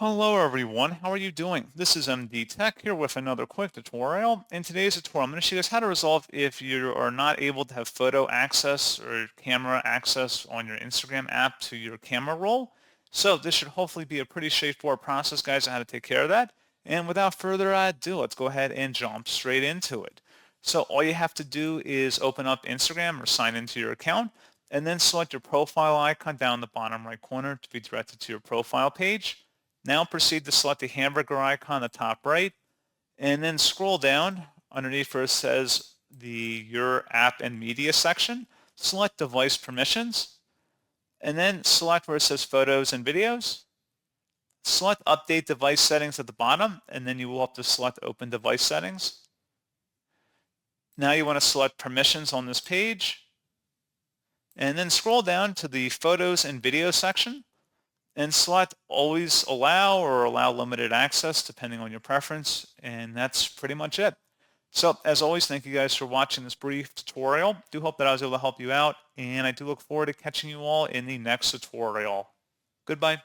Hello everyone, how are you doing? This is MD Tech here with another quick tutorial. In today's tutorial, I'm going to show you guys how to resolve if you are not able to have photo access or camera access on your Instagram app to your camera roll. So this should hopefully be a pretty straightforward process, guys, on how to take care of that. And without further ado, let's go ahead and jump straight into it. So all you have to do is open up Instagram or sign into your account, and then select your profile icon down in the bottom right corner to be directed to your profile page. Now proceed to select the hamburger icon on the top right, and then scroll down underneath where it says the Your App and Media section. Select Device Permissions, and then select where it says Photos and Videos. Select Update Device Settings at the bottom, and then you will have to select Open Device Settings. Now you want to select Permissions on this page, and then scroll down to the Photos and Video section, and select always allow or allow limited access depending on your preference, and that's pretty much it. So as always, thank you guys for watching this brief tutorial. Do hope that I was able to help you out, and I do look forward to catching you all in the next tutorial. Goodbye.